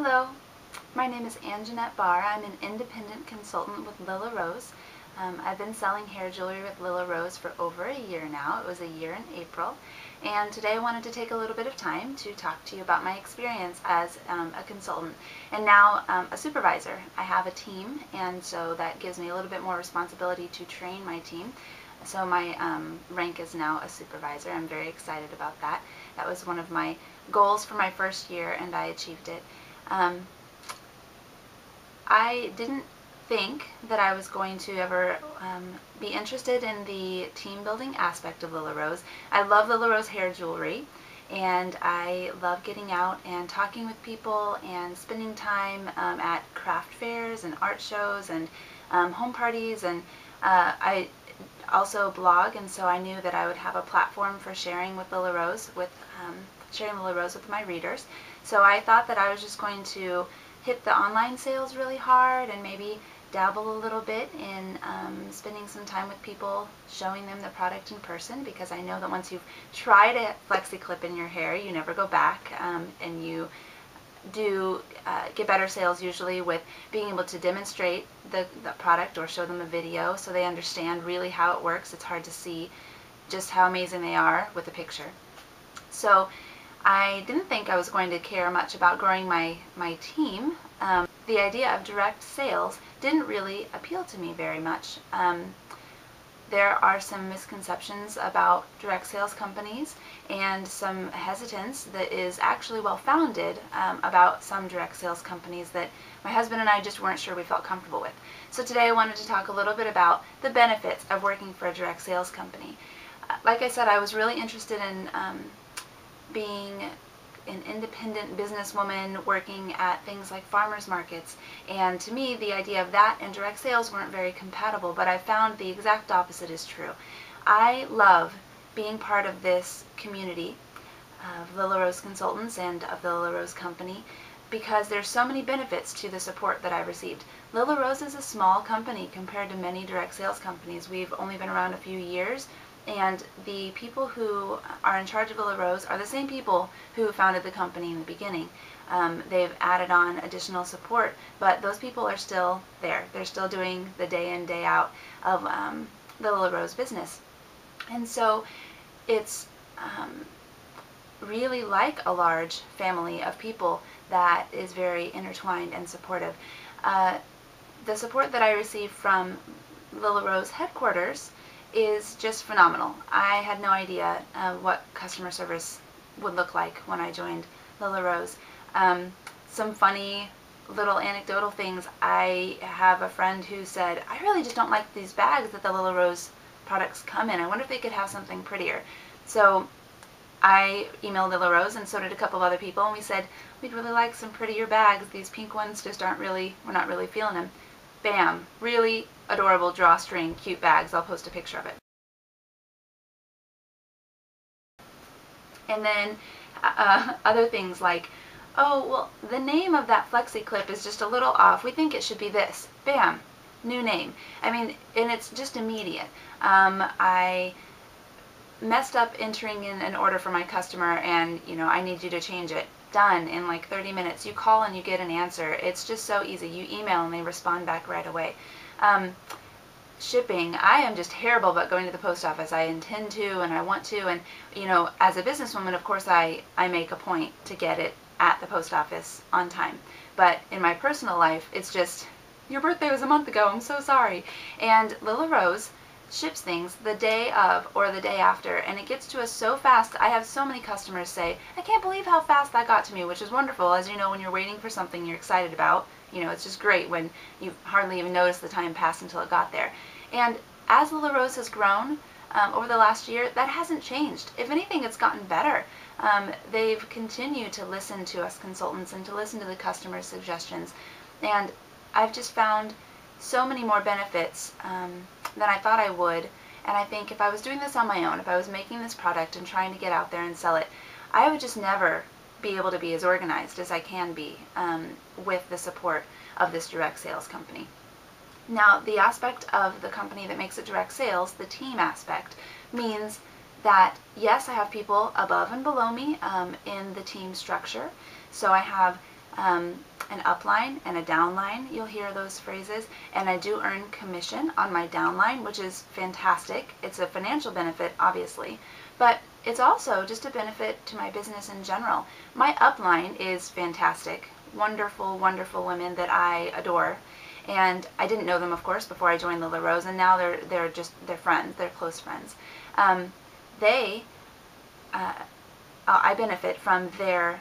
Hello, my name is Anjanette Barr. I'm an independent consultant with Lilla Rose. I've been selling hair jewelry with Lilla Rose for over a year now. It was a year in April. And today I wanted to take a little bit of time to talk to you about my experience as a consultant and now a supervisor. I have a team, and so that gives me a little bit more responsibility to train my team. So my rank is now a supervisor. I'm very excited about that. That was one of my goals for my first year, and I achieved it. I didn't think that I was going to ever be interested in the team building aspect of Lilla Rose. I love Lilla Rose hair jewelry, and I love getting out and talking with people and spending time at craft fairs and art shows and home parties, and I also blog, and so I knew that I would have a platform for sharing with Lilla Rose, sharing Lilla Rose with my readers. So I thought that I was just going to hit the online sales really hard and maybe dabble a little bit in spending some time with people, showing them the product in person, because I know that once you've tried a flexi clip in your hair, you never go back, and you do get better sales usually with being able to demonstrate the product or show them a video so they understand really how it works. It's hard to see just how amazing they are with a picture. So I didn't think I was going to care much about growing my team. The idea of direct sales didn't really appeal to me very much. There are some misconceptions about direct sales companies and some hesitance that is actually well-founded about some direct sales companies that my husband and I just weren't sure we felt comfortable with. So today I wanted to talk a little bit about the benefits of working for a direct sales company. Like I said, I was really interested in being an independent businesswoman working at things like farmers markets, and to me the idea of that and direct sales weren't very compatible, but I found the exact opposite is true. I love being part of this community of Lilla Rose consultants and of the Lilla Rose company because there's so many benefits to the support that I've received. Lilla Rose is a small company compared to many direct sales companies. We've only been around a few years, and the people who are in charge of Lilla Rose are the same people who founded the company in the beginning. They've added on additional support, but those people are still there. They're still doing the day in, day out of the Lilla Rose business. And so it's really like a large family of people that is very intertwined and supportive. The support that I received from Lilla Rose headquarters is just phenomenal. I had no idea what customer service would look like when I joined Lilla Rose. Some funny little anecdotal things. I have a friend who said, I really just don't like these bags that the Lilla Rose products come in. I wonder if they could have something prettier. So I emailed Lilla Rose, and so did a couple of other people, and we said, we'd really like some prettier bags. These pink ones just aren't really, we're not really feeling them. Bam! Really adorable drawstring, cute bags. I'll post a picture of it. And then other things like, oh, well, the name of that flexi clip is just a little off. We think it should be this. Bam! New name. I mean, and it's just immediate. I messed up entering in an order for my customer, and I need you to change it. Done in like 30 minutes. You call and you get an answer. It's just so easy. You email and they respond back right away. Shipping, I am just terrible about going to the post office. I intend to and I want to, and as a businesswoman, of course I make a point to get it at the post office on time. But in my personal life, it's just, your birthday was a month ago, I'm so sorry. And Lilla Rose ships things the day of or the day after, and it gets to us so fast. I have so many customers say, I can't believe how fast that got to me, which is wonderful. As you know, when you're waiting for something you're excited about, it's just great when you hardly even notice the time passed until it got there. And as Lilla Rose has grown over the last year, that hasn't changed. If anything, it's gotten better. They've continued to listen to us consultants and to listen to the customer suggestions, and I've just found so many more benefits than I thought I would. And I think if I was doing this on my own, if I was making this product and trying to get out there and sell it, I would just never be able to be as organized as I can be with the support of this direct sales company. Now, the aspect of the company that makes it direct sales, the team aspect, means that yes, I have people above and below me in the team structure. So I have an upline and a downline. You'll hear those phrases. And I do earn commission on my downline, which is fantastic. It's a financial benefit, obviously, but it's also just a benefit to my business in general. My upline is fantastic. Wonderful, wonderful women that I adore. And I didn't know them, of course, before I joined Lilla Rose, and now they're friends. They're close friends. I benefit from their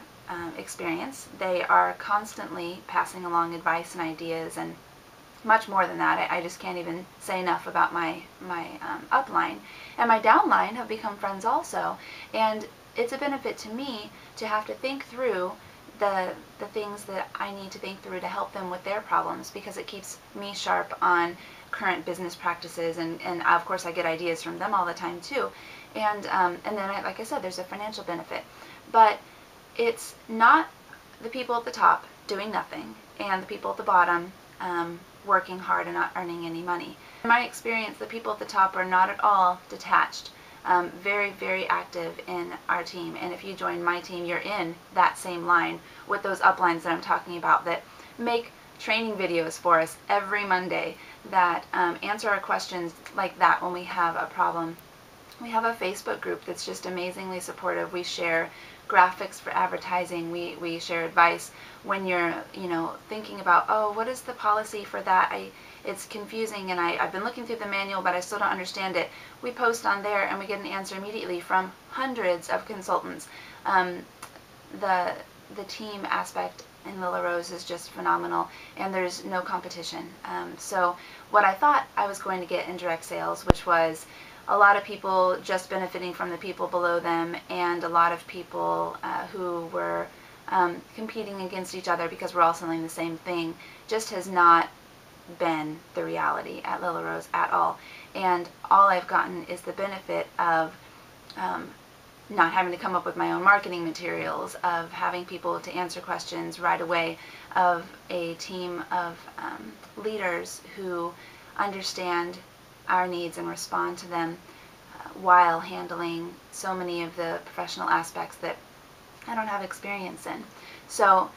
experience. They are constantly passing along advice and ideas, and much more than that. I just can't even say enough about my upline. And my downline have become friends also, and it's a benefit to me to have to think through the things that I need to think through to help them with their problems, because it keeps me sharp on current business practices, and of course I get ideas from them all the time too. And then, like I said, there's a financial benefit. But it's not the people at the top doing nothing and the people at the bottom working hard and not earning any money. In my experience, the people at the top are not at all detached. Very, very active in our team. And if you join my team, you're in that same line with those uplines that I'm talking about that make training videos for us every Monday, that answer our questions like that when we have a problem. We have a Facebook group that's just amazingly supportive. We share graphics for advertising. We share advice when you're, thinking about, oh, what is the policy for that? It's confusing, and I've been looking through the manual, but I still don't understand it. We post on there, and we get an answer immediately from hundreds of consultants. The team aspect in Lilla Rose is just phenomenal, and there's no competition. So what I thought I was going to get in direct sales, which was a lot of people just benefiting from the people below them, and a lot of people who were competing against each other because we're all selling the same thing, just has not been the reality at Lilla Rose at all. And all I've gotten is the benefit of not having to come up with my own marketing materials, of having people to answer questions right away, of a team of leaders who understand our needs and respond to them while handling so many of the professional aspects that I don't have experience in. So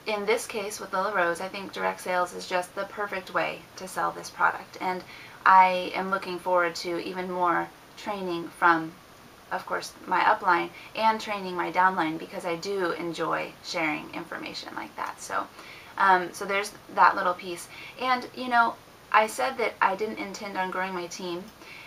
in this case with Lilla Rose, I think direct sales is just the perfect way to sell this product, and I am looking forward to even more training from, of course, my upline, and training my downline, because I do enjoy sharing information like that. So so there's that little piece. And I said that I didn't intend on growing my team,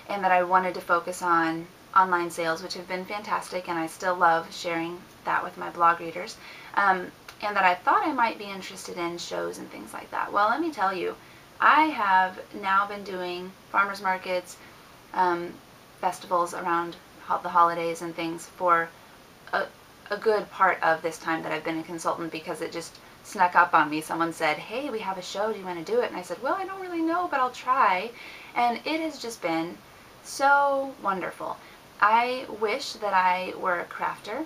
and that I wanted to focus on online sales, which have been fantastic, and I still love sharing that with my blog readers, and that I thought I might be interested in shows and things like that. Well, let me tell you, I have now been doing farmers markets, festivals around the holidays and things for a good part of this time that I've been a consultant, because it just snuck up on me. Someone said, hey, we have a show, do you want to do it? And I said, well, I don't really know, but I'll try. And it has just been so wonderful. I wish that I were a crafter.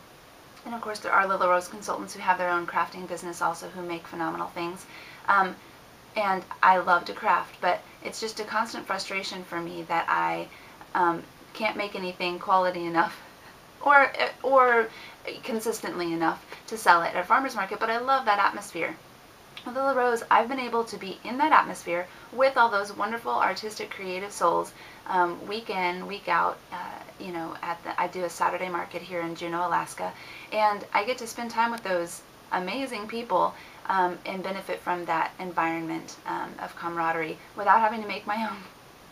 And of course there are Lilla Rose consultants who have their own crafting business also, who make phenomenal things. And I love to craft, but it's just a constant frustration for me that I can't make anything quality enough or consistently enough to sell it at a farmer's market. But I love that atmosphere. With Lilla Rose, I've been able to be in that atmosphere with all those wonderful artistic creative souls, week in, week out. I do a Saturday market here in Juneau, Alaska, and I get to spend time with those amazing people and benefit from that environment of camaraderie without having to make my own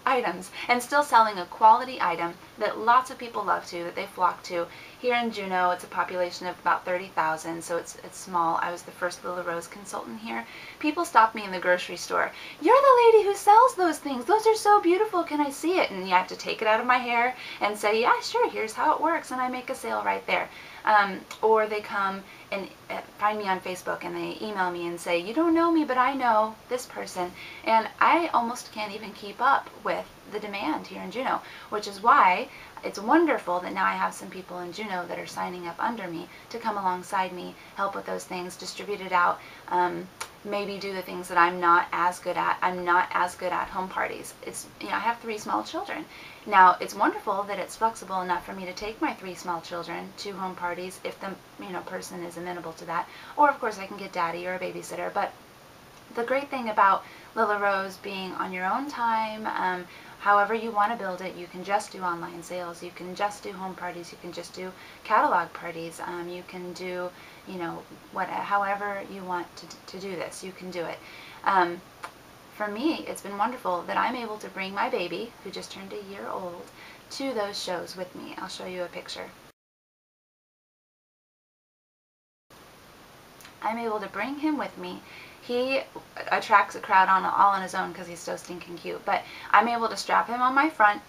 items, and still selling a quality item that lots of people love that they flock to. Here in Juneau, it's a population of about 30,000, so it's small. I was the first Lilla Rose consultant here. People stop me in the grocery store. You're the lady who sells those things. Those are so beautiful. Can I see it? And you have to take it out of my hair and say, yeah, sure, here's how it works, and I make a sale right there. Or they come and find me on Facebook and they email me and say, you don't know me, but I know this person. And I almost can't even keep up with the demand here in Juneau, which is why it's wonderful that now I have some people in Juneau that are signing up under me to come alongside me, help with those things, distribute it out, maybe do the things that I'm not as good at. I'm not as good at home parties. It's, you know, I have 3 small children. Now, it's wonderful that it's flexible enough for me to take my 3 small children to home parties if the, you know, person is amenable to that. Or, of course, I can get daddy or a babysitter. But the great thing about Lilla Rose being on your own time, however you want to build it, you can just do online sales, you can just do home parties, you can just do catalog parties, you can do, you know, however you want to do this, you can do it. For me, it's been wonderful that I'm able to bring my baby, who just turned a year old, to those shows with me. I'll show you a picture. I'm able to bring him with me. He attracts a crowd all on his own because he's so stinking cute. But I'm able to strap him on my front,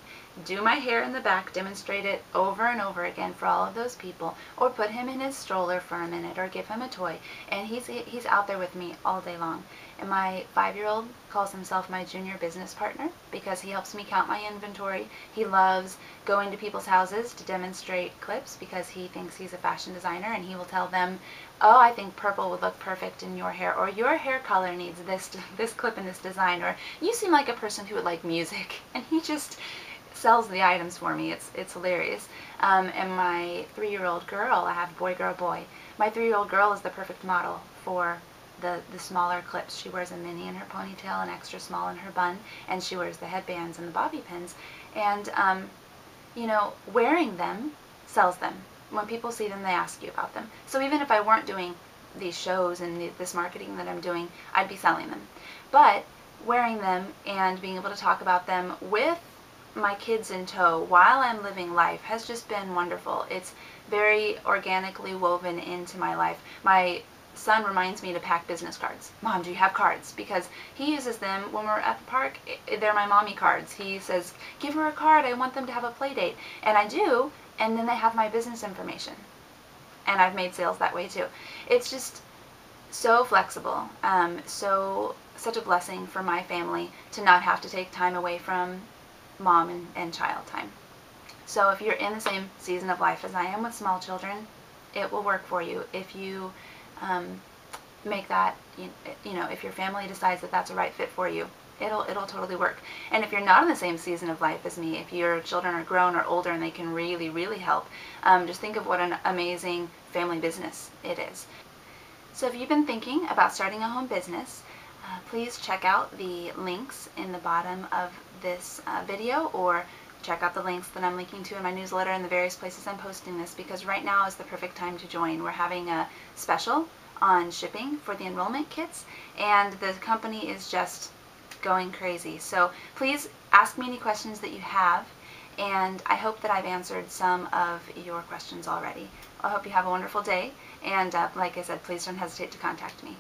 do my hair in the back, demonstrate it over and over again for all of those people, or put him in his stroller for a minute, or give him a toy. And he's out there with me all day long. And my 5-year-old calls himself my junior business partner because he helps me count my inventory. He loves going to people's houses to demonstrate clips because he thinks he's a fashion designer, and he will tell them, oh, I think purple would look perfect in your hair, or your hair color needs this clip in this design, or you seem like a person who would like music. And he just sells the items for me. It's hilarious. And my 3-year-old girl, I have boy, girl, boy. My 3-year-old girl is the perfect model for the smaller clips. She wears a mini in her ponytail, an extra small in her bun, and she wears the headbands and the bobby pins. And, you know, wearing them sells them. When people see them, they ask you about them. So even if I weren't doing these shows and this marketing that I'm doing, I'd be selling them. But wearing them and being able to talk about them with my kids in tow while I'm living life has just been wonderful. It's very organically woven into my life. My son reminds me to pack business cards. Mom, do you have cards? Because he uses them when we're at the park. They're my mommy cards. He says, give her a card. I want them to have a play date. And I do, and then they have my business information. And I've made sales that way too. It's just so flexible. Such a blessing for my family to not have to take time away from mom and child time. So if you're in the same season of life as I am with small children, it will work for you if you make that, you know, if your family decides that that's a right fit for you, it'll totally work. And if you're not in the same season of life as me, if your children are grown or older and they can really, really help, just think of what an amazing family business it is. So if you've been thinking about starting a home business, please check out the links in the bottom of this video, or check out the links that I'm linking to in my newsletter and the various places I'm posting this, because right now is the perfect time to join. We're having a special on shipping for the enrollment kits, and the company is just going crazy. So please ask me any questions that you have, and I hope that I've answered some of your questions already. I hope you have a wonderful day, and like I said, please don't hesitate to contact me.